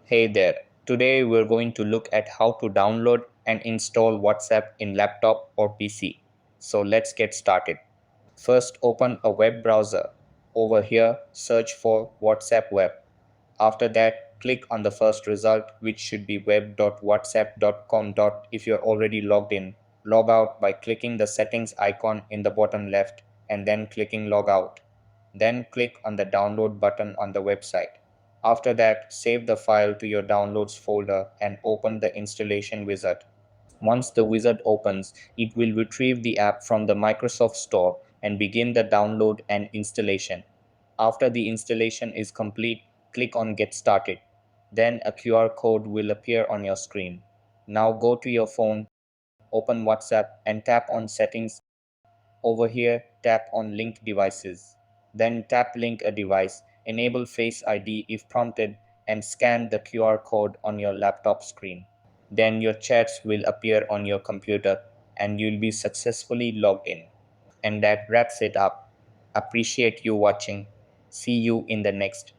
Hey there. Today we're going to look at how to download and install WhatsApp in laptop or PC. So let's get started. First, open a web browser. Over here, search for WhatsApp Web. After that, click on the first result, which should be web.whatsapp.com. If you're already logged in, log out by clicking the settings icon in the bottom left and then clicking log out. Then click on the download button on the website. After that, save the file to your downloads folder and open the installation wizard. Once the wizard opens, it will retrieve the app from the Microsoft Store and begin the download and installation. After the installation is complete, click on Get Started. Then a QR code will appear on your screen. Now go to your phone, open WhatsApp, and tap on Settings. Over here, tap on Link Devices. Then tap Link a device, enable Face ID if prompted, and scan the QR code on your laptop screen. Then your chats will appear on your computer and you'll be successfully logged in. And that wraps it up. Appreciate you watching. See you in the next